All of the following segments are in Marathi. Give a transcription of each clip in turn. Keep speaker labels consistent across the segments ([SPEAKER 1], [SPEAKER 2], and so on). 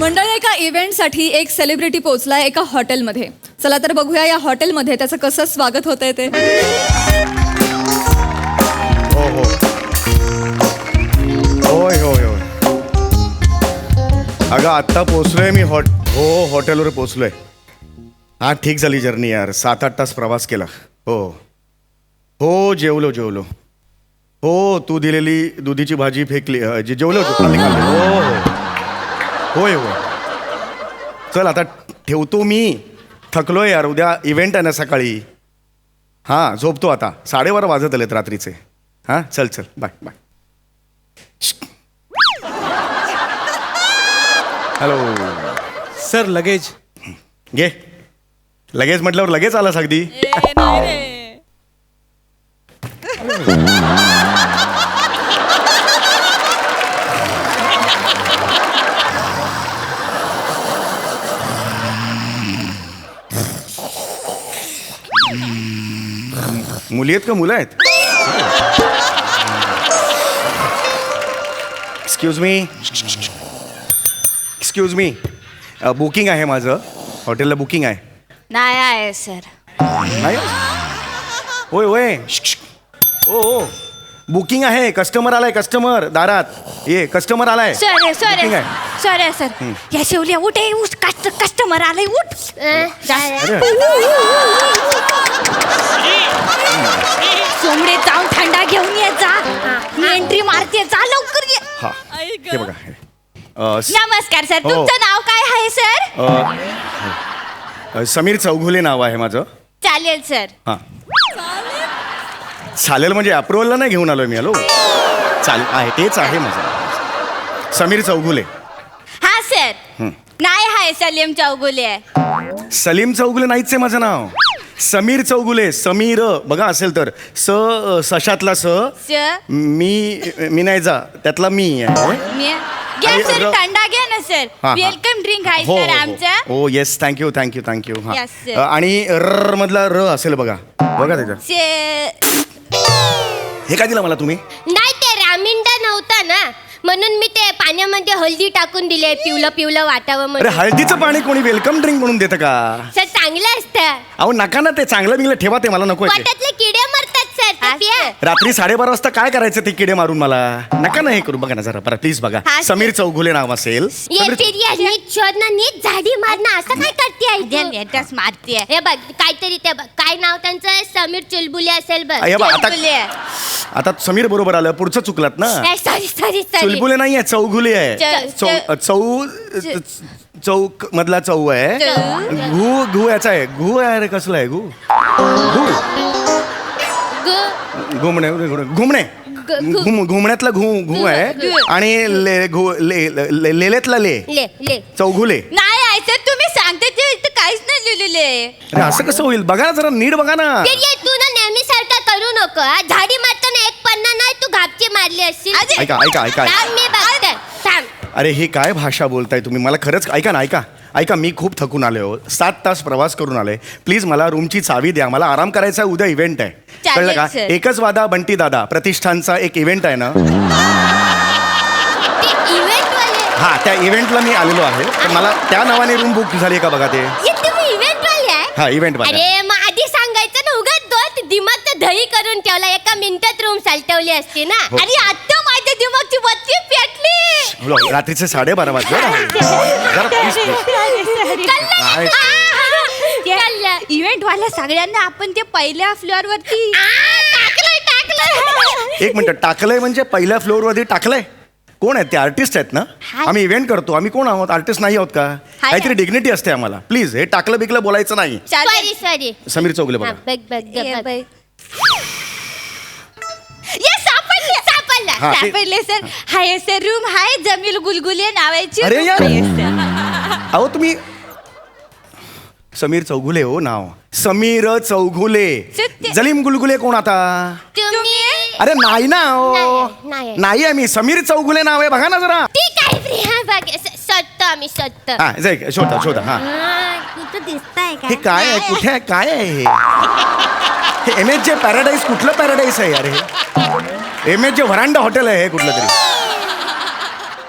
[SPEAKER 1] मंडळी, एका इव्हेंटसाठी एक सेलिब्रिटी पोहोचलाय एका हॉटेलमध्ये. चला तर बघूया या हॉटेलमध्ये त्याचं कसं स्वागत होतंय ते.
[SPEAKER 2] हो हो होय होय होय. अगं आत्ता पोचलोय मी हॉटेलवर पोचलोय. हा ठीक झाली जर्नी यार. 7-8 तास प्रवास केला. हो हो जेवलो. हो तू दिलेली दुधीची भाजी फेकली जेवलो तू खाल्ली. हो होय होय. चल आता ठेवतो मी. थकलोय यार. उद्या इव्हेंट आहे ना सकाळी. हां झोपतो आता. 12:30 वाजत आलेत रात्रीचे. हां चल bye bye. Hello
[SPEAKER 3] sir luggage
[SPEAKER 2] घे. लगेच म्हटल्यावर लगेच आलास अगदी. मुली आहेत का मुलं आहेत? एक्सक्यूज मी बुकिंग आहे माझं. हॉटेलला बुकिंग आहे.
[SPEAKER 4] नाही आहे सर.
[SPEAKER 2] नाही होय होय. ओ बुकिंग आहे. कस्टमर आलाय. कस्टमर दारात ये. कस्टमर आलाय.
[SPEAKER 4] सॉरी
[SPEAKER 2] Booking आहे.
[SPEAKER 4] Sorry sir. या शिवल्या उठ कस्टमर आलाय उठ. सोमडे जाऊन थंडा घेऊन ये जा. मी एंट्री मारते जा लवकर ये.
[SPEAKER 2] हा हे बघा.
[SPEAKER 4] नमस्कार सर.
[SPEAKER 2] हो.
[SPEAKER 4] तुमचं नाव काय आहे सर?
[SPEAKER 2] समीर चौघुले नाव आहे माझं.
[SPEAKER 4] चालेल सर.
[SPEAKER 2] हां चालेल म्हणजे अप्रुव्हलला नाही घेऊन आलोय मी. हॅलो चालेल आहे तेच आहे माझं. समीर चौघुले.
[SPEAKER 4] हा सर. नाही आहे सलीम चौगुले.
[SPEAKER 2] सलीम चौगुले नाहीच आहे माझं नाव. समीर चौगुले. समीर बघा असेल तर सशातला
[SPEAKER 4] सर
[SPEAKER 2] मी नाही जा त्यातला मी आहे.
[SPEAKER 4] घ्या
[SPEAKER 2] आणि
[SPEAKER 4] सर थंडा घ्या ना सर.
[SPEAKER 2] हां.
[SPEAKER 4] वेलकम ड्रिंक आहे
[SPEAKER 2] हो
[SPEAKER 4] सर आमचा.
[SPEAKER 2] हो येस थँक्यू हां.
[SPEAKER 4] Yes, sir.
[SPEAKER 2] आणि र मधला र असेल बघा त्याच्यात. हे काय दिलं मला तुम्ही?
[SPEAKER 5] नाही ते रामिंडा नव्हता ना म्हणून मी ते पाण्यामध्ये हळदी टाकून दिले पिवलं वाटावं
[SPEAKER 2] अरे
[SPEAKER 5] म्हणून.
[SPEAKER 2] हळदीचं पाणी कोणी वेलकम ड्रिंक म्हणून देतं का?
[SPEAKER 5] सर चांगलं असतं.
[SPEAKER 2] अहो नका ना ते चांगलं बिंगलं ठेवा. ते मला नको.
[SPEAKER 5] पोटातले किडे मरतात सर ते पिया.
[SPEAKER 2] रात्री 12:30 वाजता काय करायचं ते किडे मारून मला? नका ना हे करू. बघा ना जरा बरं प्लीज बघा.
[SPEAKER 5] हा,
[SPEAKER 2] समीर चौगुले नाव असेल.
[SPEAKER 5] ये फिर्या नीट शोध ना नीट झाडी मारणं असं काय करते
[SPEAKER 4] लेटच मारते.
[SPEAKER 5] हे बघ काहीतरी ते बघ काय नाव त्यांचं समीर चुलबुले असेल बघ.
[SPEAKER 2] हे बघ,
[SPEAKER 4] चुलबुले.
[SPEAKER 2] आता समीर बरोबर आलं. पुढचं चुकलात ना.
[SPEAKER 5] सॉरी
[SPEAKER 2] चुलबुले नाही आहे चौगुले आहे. चौक मधला चौ आहे. घू याचा आहे. घू आहे रे. कसला आहे घू? घुमणे घुमण्यातला घू आहे. आणि लेलेतला ले
[SPEAKER 5] ले
[SPEAKER 2] चौघुले.
[SPEAKER 4] नाही आहे सर. तुम्ही सांगते ते इथं काहीच नाही लिहिलेले.
[SPEAKER 2] अरे असं कसं होईल? बघा ना जरा नीट बघा ना.
[SPEAKER 5] फिर्या तू ना नेहमी सारखा करू नको हा. झाडी मारताना एक पन्ना नाही तू घापची मारली असतील.
[SPEAKER 2] ऐका
[SPEAKER 5] थांब, मी बघते थांब.
[SPEAKER 2] अरे हे काय भाषा बोलताय तुम्ही? मला खरंच ऐका मी खूप थकून आले हो. 7 तास प्रवास करून आले. प्लीज मला रूमची चावी द्या. मला आराम करायचा आहे. उद्या इव्हेंट आहे.
[SPEAKER 4] चालेल,
[SPEAKER 2] कळलं का?
[SPEAKER 4] सर.
[SPEAKER 2] एकच वादा बंटी दादा प्रतिष्ठानचा एक इव्हेंट आहे ना.
[SPEAKER 5] ते इव्हेंट वाले
[SPEAKER 2] हा त्या इव्हेंटला मी आलेलो आहे. तर मला त्या नावाने रूम बुक झाली का बघा ते.
[SPEAKER 5] ये तुम्ही इव्हेंट वाले आहे.
[SPEAKER 2] हा इव्हेंट वाला.
[SPEAKER 5] अरे मग आधी सांगायचं ना. उगाच दोन दिमागचं दही करून ठेवला. एका मिनिटात रूम सालटवली असती ना.
[SPEAKER 2] हो.
[SPEAKER 4] आणि आता माझ्या दिमागची बत्ती पेटली.
[SPEAKER 2] रात्रीचे 12:30 वाजले. जरा please, please. काय?
[SPEAKER 4] इव्हेंट वाल्या सगळ्यांना आपण ते पहिल्या फ्लोअर वरती
[SPEAKER 5] टाकलंय
[SPEAKER 2] एक मिनिट. टाकलंय म्हणजे पहिल्या फ्लोअर वरती टाकलंय? कोण आहेत ते? आर्टिस्ट आहेत ना. आम्ही इव्हेंट करतो. आम्ही कोण आहोत? आर्टिस्ट नाही आहोत का? काहीतरी डिग्निटी असते आम्हाला. प्लीज हे टाकलं बिकलं बोलायचं नाही.
[SPEAKER 5] सॉरी
[SPEAKER 2] समीर चौगुले बघा.
[SPEAKER 5] बघ
[SPEAKER 4] सापडला.
[SPEAKER 2] हा, ते-
[SPEAKER 4] सापडले सर. हाय सर रूम हाय. जमील गुलगुले नावाची
[SPEAKER 2] अरे
[SPEAKER 4] room
[SPEAKER 2] यार.
[SPEAKER 4] आहे, sir.
[SPEAKER 2] अहो तुम्ही समीर चौघुले हो नाव. समीर चौघुले.
[SPEAKER 4] सत्य.
[SPEAKER 2] जलीम गुलगुले कोण आता?
[SPEAKER 5] तुम्ही
[SPEAKER 2] अरे नाही ना हो.
[SPEAKER 5] नाही.
[SPEAKER 2] नाही आहे मी. समीर चौघुले नाव आहे. बघा ना जरा.
[SPEAKER 5] ठीक आहे प्रिया बघ सत्त आम्ही सत्त.
[SPEAKER 2] हा जाय शोधा हा.
[SPEAKER 5] कुठं दिसतंय
[SPEAKER 2] हे काय आहे? कुठे आहे? काय आहे हे? MHJ पॅराडाईज कुठलं पॅराडाईज आहे यार हे? MHJ व्हरांडा हॉटेल आहे हे कुठलं तरी.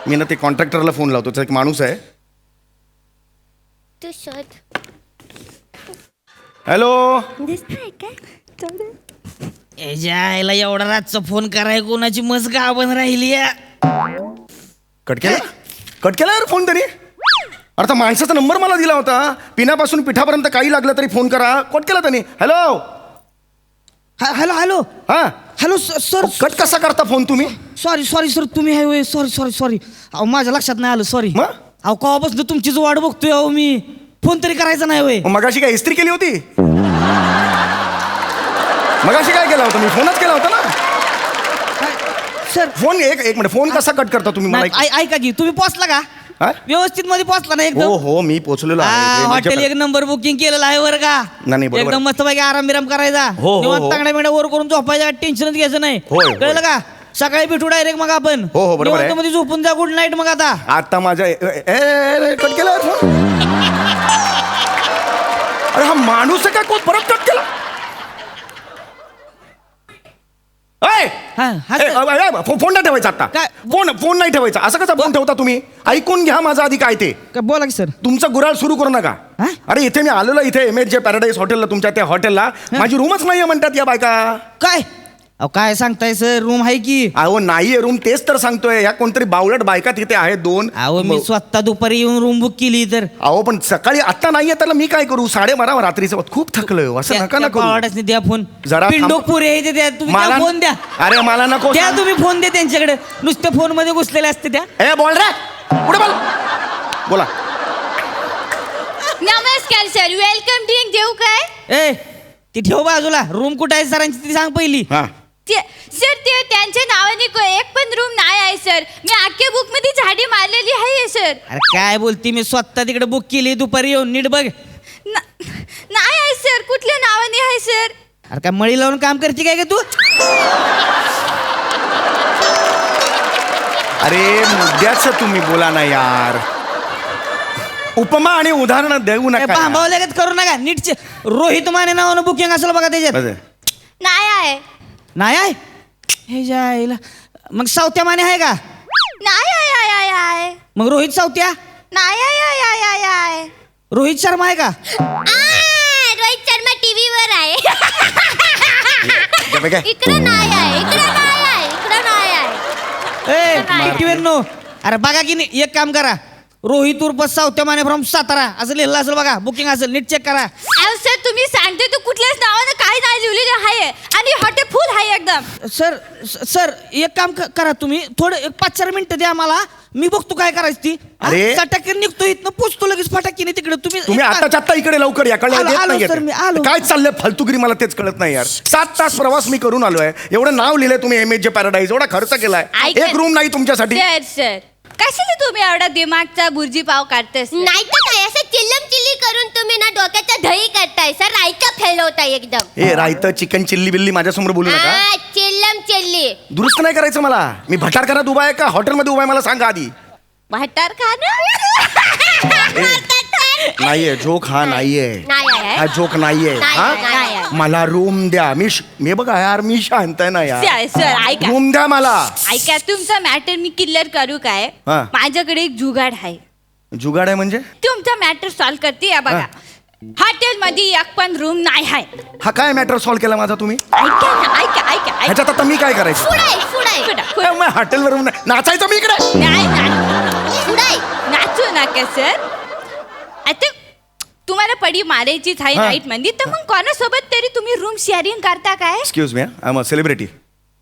[SPEAKER 2] मी ना ते कॉन्ट्रॅक्टरला फोन लावतो. एक माणूस आहे
[SPEAKER 5] तू शोध.
[SPEAKER 2] हॅलो.
[SPEAKER 5] दिसतंय काय?
[SPEAKER 6] यायला एवढा रातचा फोन कराय कोणाची मस गावन राहिली
[SPEAKER 2] कट केला यार फोन तरी. अर्थात माणसाचा नंबर मला दिला होता, पिण्यापासून पिठापर्यंत काही लागलं तरी फोन करा. कट केला त्यांनी. हॅलो.
[SPEAKER 6] हॅलो हॅलो
[SPEAKER 2] हा
[SPEAKER 6] हॅलो सर
[SPEAKER 2] कट कसा करता फोन तुम्ही?
[SPEAKER 6] सॉरी सर तुम्ही आहे होय. सॉरी अहो माझ्या लक्षात नाही आलं. सॉरी.
[SPEAKER 2] मग?
[SPEAKER 6] अहो कवापासून तुमचीच वाट बघतोय अहो मी. फोन तरी करायचा नाही होय.
[SPEAKER 2] मगाशी काय इस्त्री केली होती? मगाशी काय केला होता? मी फोनच केला होता ना.
[SPEAKER 6] सर
[SPEAKER 2] फोन एक मिनिट, फोन कसा कट करता तुम्ही मला?
[SPEAKER 6] ऐका की तुम्ही पोचला का?
[SPEAKER 2] हा?
[SPEAKER 6] व्यवस्थित मध्ये पोचला ना एकदम?
[SPEAKER 2] हो मी पोचलेलो आहे.
[SPEAKER 6] हॉटेल एक नंबर बुकिंग केलेलं आहे वर का?
[SPEAKER 2] नाही, बरोबर.
[SPEAKER 6] एकदम मस्त पैकी आराम बिराम करायचा.
[SPEAKER 2] हो.
[SPEAKER 6] तांगड्या बिंगड्या वर करून झोपायचा, टेन्शनच घ्यायचं नाही.
[SPEAKER 2] होय.
[SPEAKER 6] कळलं का? सकाळी भेटू डायरेक्ट मग आपण.
[SPEAKER 2] हो, बरोबर आहे.
[SPEAKER 6] मध्ये झोपून जा. गुड नाईट मग आता.
[SPEAKER 2] आता माझ्या कट केला फोन. अरे हा माणूस आहे का? कोण परत कट केला? फोन नाही ठेवायचा आता.
[SPEAKER 6] काय?
[SPEAKER 2] फोन नाही ठेवायचा. असं कसा फोन ठेवता तुम्ही? ऐकून घ्या माझं आधी काय ते.
[SPEAKER 6] बोला की सर.
[SPEAKER 2] तुमचं गुराळ सुरू करू नका.
[SPEAKER 6] हा?
[SPEAKER 2] अरे इथे मी आलेलो, इथे MJ पॅराडाईज हॉटेलला, तुमच्या त्या हॉटेलला माझी रूमच नाहीये म्हणतात या बायका.
[SPEAKER 6] काय अहो काय सांगताय सर? रूम आहे की.
[SPEAKER 2] अहो नाहीये रूम, तेच तर सांगतोय. ह्या कोणतरी बावलट बायका तिथे आहेत 2.
[SPEAKER 6] अहो मी स्वतः दुपारी येऊन रूम बुक केली तर.
[SPEAKER 2] अहो पण सकाळी आता नाहीये, त्याला मी काय करू? 12:30 रात्रीचं खूप थकलोय. असं नका ना करू.
[SPEAKER 6] पावाडाच द्या फोन.
[SPEAKER 2] जरा
[SPEAKER 6] पिंडो
[SPEAKER 2] थांब.
[SPEAKER 6] पुरे आहे ते द्या. तुम्ही
[SPEAKER 2] मला
[SPEAKER 6] फोन द्या.
[SPEAKER 2] अरे मला नको.
[SPEAKER 6] द्या तुम्ही फोन द्या त्यांच्याकडे. नुसते फोन मध्ये घुसलेले असते त्या.
[SPEAKER 2] ए बोल रे, पुढे बोल. बोला.
[SPEAKER 5] नमस्कार सर, वेलकम ड्रिंक देऊ काय?
[SPEAKER 6] ए ती ठेव बाजूला. रूम कुठे आहे सरांची ती सांग पहिली.
[SPEAKER 2] हा
[SPEAKER 5] सर ते त्यांच्या नावाने एक पण रूम नाही आहे सर. मी अख्ख्या बुक मध्ये झाडी मारलेली आहे सर.
[SPEAKER 6] अरे काय बोलती? मी स्वतः तिकडे बुक केली दुपारी येऊन. नीट बघ.
[SPEAKER 5] नाही आहे सर. कुठल्या नावाने आहे सर?
[SPEAKER 6] अरे काय मळी लावून काम करते काय का तू?
[SPEAKER 2] अरे मुद्द्याच तुम्ही बोला ना यार. उपमा आणि उदाहरण देऊ नका.
[SPEAKER 6] बांबाव लगेच करू नका. नीट रोहित माने नावानं बुकिंग असेल बघा त्याच्यात.
[SPEAKER 5] नाही आहे.
[SPEAKER 6] नाही आहे हे जायला. मग सावत्या माने आहे का?
[SPEAKER 5] नाही आहे.
[SPEAKER 6] मग रोहित सावत्या?
[SPEAKER 5] नाही आहे.
[SPEAKER 6] रोहित शर्मा आहे का?
[SPEAKER 5] रोहित शर्मा टीव्ही वर आहे.
[SPEAKER 2] काय?
[SPEAKER 5] इकडे नाही आहे.
[SPEAKER 6] ए
[SPEAKER 5] नाही.
[SPEAKER 6] टिव्हीनो. अरे बघा की नाही. एक काम करा. रोहित उर्फ सावत्या माने फ्रॉम सातारा असं लिहिलं असेल बघा. बुकिंग असेल. नीट चेक करा.
[SPEAKER 5] अहो सर तुम्ही सांगते तू कुठल्याच नावानं काय नाही लिहिलेलं आहे आणि हॉटेल फुल आहे एकदम.
[SPEAKER 6] सर एक काम करा तुम्ही. थोडं 5-4 मिनिटं द्या मला. मी बघतो काय करायची ती.
[SPEAKER 2] अरे.
[SPEAKER 6] फटाके निघतो इथनं पोचतो लगेच फटाकीने तिकडे. तुम्ही
[SPEAKER 2] आताच्या आता इकडे लवकर या. कळलं?
[SPEAKER 6] आलो,
[SPEAKER 2] येत
[SPEAKER 6] आलो
[SPEAKER 2] नाहीये
[SPEAKER 6] सर,
[SPEAKER 2] ते.
[SPEAKER 6] मी आलो.
[SPEAKER 2] काय चाललंय फालतूगिरी? मला तेच कळत नाही यार. 7 तास प्रवास मी करून आलोय. एवढं नाव लिहिलंय तुम्ही MJ पॅराडाईज. एवढा खर्च केलाय.
[SPEAKER 5] ऐका.
[SPEAKER 2] एक रूम नाही तुमच्यासाठी.
[SPEAKER 5] सर कशाला तुम्ही एवढा दिमागचा बुर्जी पाव काढतेस? नाही तर काय असं चिल्लम चिल्ली करून तुम्ही ना डोक्याचा दही करताय सर. रायता फैलवताय एकदम.
[SPEAKER 2] ए रायतं चिकन चिल्ली बिल्ली माझ्यासमोर बोलू नका.
[SPEAKER 5] चिल्लम चिल्ली
[SPEAKER 2] दुरुस्त नाही करायचं मला. मी भटारखान्यात उभा आहे का हॉटेलमध्ये उभा आहे मला सांगा आधी.
[SPEAKER 5] भटार खाना
[SPEAKER 2] नाहीये जोक. हा नाहीये. हा जोक नाहीये.
[SPEAKER 5] नाही.
[SPEAKER 2] हा मला रूम द्या. मी बघा यार, मी शांत आहे ना यार.
[SPEAKER 5] सर ऐका.
[SPEAKER 2] रूम द्या मला.
[SPEAKER 5] ऐका तुमचा मॅटर मी क्लिअर करू काय?
[SPEAKER 2] हा.
[SPEAKER 5] माझ्याकडे एक जुगाड आहे.
[SPEAKER 2] जुगाड आहे म्हणजे?
[SPEAKER 5] तुमचा मॅटर सॉल्व करते या बघा. हॉटेल मध्ये एक पण रूम नाही आहे.
[SPEAKER 2] हा काय मॅटर सॉल्व केला माझा तुम्ही?
[SPEAKER 5] ऐका ना, ऐका.
[SPEAKER 2] ह्याच्यात आता मी काय करायचं? हॉटेलवर रूम नाही. नाचायचं मी इकडे?
[SPEAKER 5] नाही नाचू नका सर. आता तुम्हाला पडी मारायचीच आहे
[SPEAKER 2] हा.
[SPEAKER 5] नाईट मध्ये तर मग कोणासोबत तरी तुम्ही रूम शेअरिंग करता काय?
[SPEAKER 2] Excuse me, I am a celebrity.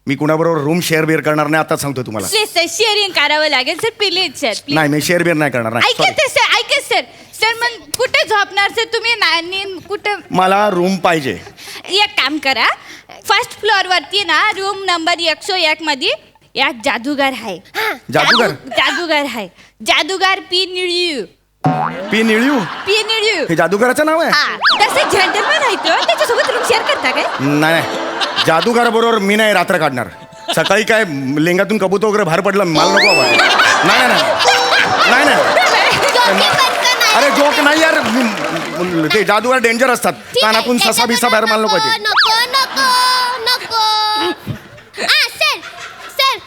[SPEAKER 2] मी कुणाबरोबर रूम शेअर बिअर करणार नाही. आता सांगतो तुम्हाला.
[SPEAKER 5] शेअरिंग करावं लागेल सर. Please sir please.
[SPEAKER 2] नाही मी शेअर बिअर नाही करणार. नाही
[SPEAKER 5] ऐका
[SPEAKER 2] sorry.
[SPEAKER 5] सर ऐका सर. सर मग कुठे झोपणार सर तुम्ही? नानी कुठं?
[SPEAKER 2] मला रूम पाहिजे.
[SPEAKER 5] एक काम करा. फर्स्ट फ्लोअर वरती ना रूम नंबर 101 मध्ये एक जादूगार आहे. जादूगार आहे. जादूगार पी निळू.
[SPEAKER 2] पी निळू. हे जादूगाराचं नाव आहे?
[SPEAKER 5] तसे जेंटलमॅन आहे तो. त्याच्यासोबत रूम शेअर करता काय?
[SPEAKER 2] नाही जादूगार बरोबर मी नाही रात्र काढणार. सकाळी काय लेंगातून कबूतर वगैरे बाहेर पडलं मला नको बाबा. नाही. अरे जोक नाही यार. ते जादूगार डेंजर असतात. कानातून ससा बिसा बाहेर मला नको ते.
[SPEAKER 5] नको. सर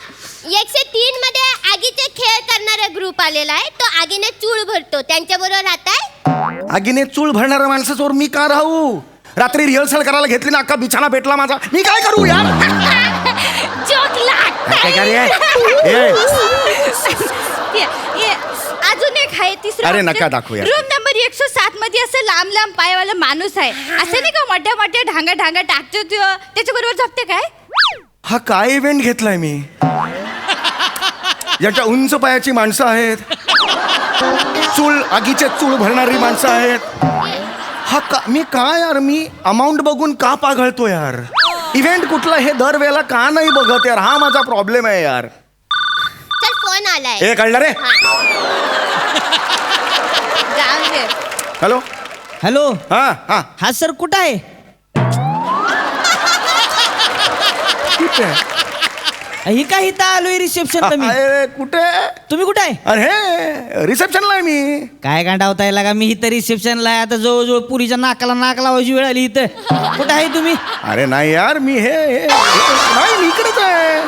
[SPEAKER 5] 103 मध्ये आगीचे खेळ करणारा ग्रुप आलेला आहे. तो आगीने चूळ भरतो. त्यांच्या बरोबर राहताय?
[SPEAKER 2] आगीने चूळ भरणाऱ्या माणसासमोर मी का राहू? रात्री रिहर्सल करायला घेतली ना, अख्खा बिछाना पेटला माझा, मी काय करू यार?
[SPEAKER 5] जोक
[SPEAKER 2] काय काय रे? ए,
[SPEAKER 5] अजून एक आहे तिसरं.
[SPEAKER 2] अरे नका दाखवू यार.
[SPEAKER 5] रूम नंबर 107 मध्ये असं लांब लांब पायवाला माणूस आहे. असं नाही का मोठ्या मोठ्या ढांगा टाकतो तो, त्याच्याबरोबर झोपते काय?
[SPEAKER 2] हा काय इव्हेंट घेतलाय मी? याच्या उंच पायाची माणसं आहेत, आगीचे चूळ भरणारी माणसं आहेत. मी काय यार, मी अमाऊंट बघून का पाघळतो यार? इव्हेंट कुठला हे दरवेळेला का नाही बघत यार? हा माझा प्रॉब्लेम आहे यार.
[SPEAKER 4] चल फोन आलाय.
[SPEAKER 2] हे कळलं रे?
[SPEAKER 5] जाऊन दे.
[SPEAKER 2] Hello
[SPEAKER 6] hello.
[SPEAKER 2] हा हा
[SPEAKER 6] हा सर कुठं आहे?
[SPEAKER 2] कुठे?
[SPEAKER 6] ही काय इथं आलोय रिसेप्शन मी.
[SPEAKER 2] अरे कुठे?
[SPEAKER 6] तुम्ही कुठे आहे?
[SPEAKER 2] अरे रिसेप्शनला आहे मी.
[SPEAKER 6] काय गांडावताय लागा, मी इथं रिसेप्शनला आहे. आता जवळजवळ पुरीच्या नाकाला नाक लावायची वेळ आली इथं. कुठं आहे तुम्ही?
[SPEAKER 2] अरे नाही यार, मी नाही, मी इकडेच आहे.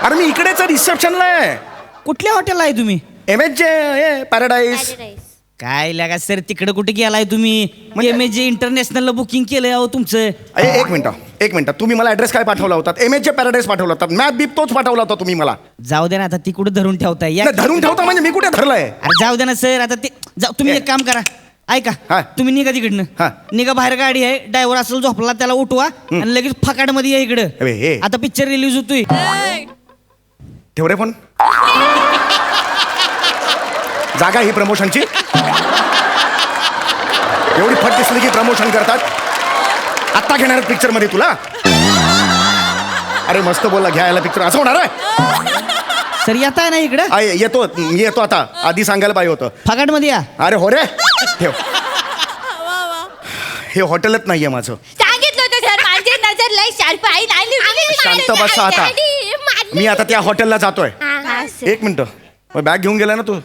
[SPEAKER 2] अरे मी इकडेच रिसेप्शनला आहे.
[SPEAKER 6] कुठल्या हॉटेलला आहे तुम्ही?
[SPEAKER 2] MHJ paradise.
[SPEAKER 6] काय लागा सर, तिकडे कुठे गेलाय तुम्ही? MHJ इंटरनॅशनलला बुकिंग केलंय अहो तुमचं.
[SPEAKER 2] एक मिनिट तुम्ही मला ऍड्रेस काय पाठवला होता? MHJ पॅराडाईज पाठवला होता. मॅप बीप तोच पाठवला होता तुम्ही मला.
[SPEAKER 6] जाऊ दे ना आता, ती कुठे धरून ठेवताय? या
[SPEAKER 2] नाही, धरून ठेवता म्हणजे मी कुठे धरलंय?
[SPEAKER 6] अरे जाऊ दे ना सर, आता ते तुम्ही एक काम करा,
[SPEAKER 2] हा.
[SPEAKER 6] ऐका, तुम्ही निघा
[SPEAKER 2] हा.
[SPEAKER 6] तिकडनं. निघा बाहेर, गाडी आहे, ड्रायव्हर असेल झोपला त्याला उठवा आणि लगेच फकाट मध्ये या
[SPEAKER 2] अबे, हे.
[SPEAKER 6] इकडं. आता पिक्चर रिलीज होतोय.
[SPEAKER 2] ठेव रे फोन. जागा ही प्रमोशनची एवढी फट दिसली की प्रमोशन करतात. आत्ता घेणार पिक्चर मध्ये तुला? अरे मस्त बोलला, घ्यायला पिक्चर असं होणार आहे?
[SPEAKER 6] सर येताय ना इकडं?
[SPEAKER 2] येतो आता, आधी सांगायला पाहिजे होतं.
[SPEAKER 6] फकाट मध्ये या.
[SPEAKER 2] अरे हो रे, ठेव. हे हॉटेलच नाहीये माझं.
[SPEAKER 5] सांगितलं होतं सर, माझी नजर लई शार्प आहे.
[SPEAKER 2] शांत बसा आता. मी आता त्या हॉटेलला जातोय. एक मिनिट, बॅग घेऊन गेलाय ना तू?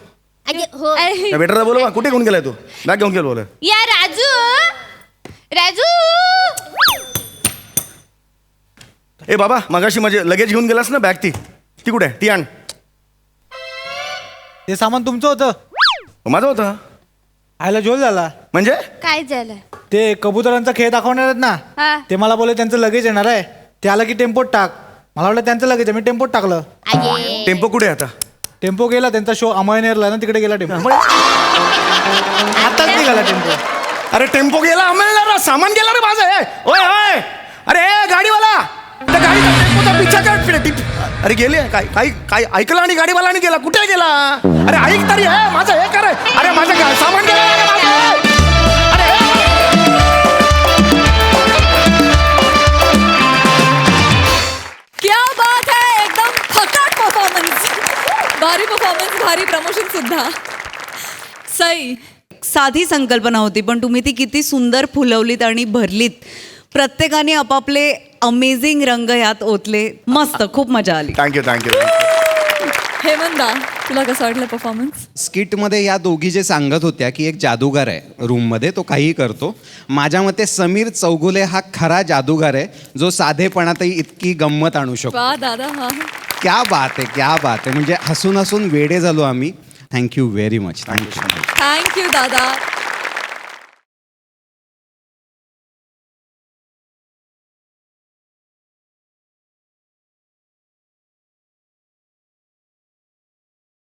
[SPEAKER 2] बेटर बोलवा, कुठे घेऊन गेलाय तू? बॅग घेऊन गेलो बोल.
[SPEAKER 5] या राजू.
[SPEAKER 2] ए बाबा, मगाशी माझे लगेज घेऊन गेलास ना, बॅग ती कुठे आहे? ती आण.
[SPEAKER 3] ते सामान तुमचं होतं?
[SPEAKER 2] माझं होतं.
[SPEAKER 3] आयला झोल झाला.
[SPEAKER 2] म्हणजे
[SPEAKER 5] काय झालं?
[SPEAKER 3] ते कबुतरांचा खेळ दाखवणार आहेत
[SPEAKER 5] हा.
[SPEAKER 3] ना, ते मला बोले त्यांचं लगेज येणार आहे, ते आलं की टेम्पोत टाक. मला वाटलं त्यांचं लगेज आहे, मी टेम्पोत टाकलं.
[SPEAKER 2] टेम्पो कुठे आहे आता?
[SPEAKER 3] टेम्पो गेला, त्यांचा शो अमळनेरला ना, तिकडे गेला टेम्पो. आताच निघाला टेम्पो.
[SPEAKER 2] अरे टेम्पो गेला, अमळनेरला सामान गेला रे माझं. ओय ओय, अरे गाडीवाला, त्या गाडीचा टेम्पोचा पिच्छा कर. अरे गेले काय ऐकलं आणि गाडीवाला गेला. कुठे गेला? अरे ऐक तरी, माझं हे कर. अरे माझं सामान गेलं. अरे
[SPEAKER 1] क्या बात है, एकदम फकाट परफॉर्मन्स. भारी परफॉर्मन्स, भारी प्रमोशन सुद्धा. सई,
[SPEAKER 7] साधी संकल्पना होती, पण तुम्ही ती किती सुंदर फुलवलीत आणि भरलीत. प्रत्येकाने आपापले अमेझिंग रंग यात ओतले. मस्त, खूप मजा आली.
[SPEAKER 2] थँक्यू.
[SPEAKER 1] हेमंदा, तुला कसं वाटलं परफॉर्मन्स?
[SPEAKER 8] स्किटमध्ये या दोघी जे सांगत होत्या की एक जादूगार आहे रूममध्ये, तो काहीही करतो. माझ्या मते समीर चौगुले हा खरा जादूगार आहे, जो साधेपणातही इतकी गंमत आणू शकतो.
[SPEAKER 1] वा दादा, हा.
[SPEAKER 8] क्या बात आहे. म्हणजे हसून हसून वेडे झालो आम्ही. Thank you very much. Thank you.
[SPEAKER 1] Thank you दादा.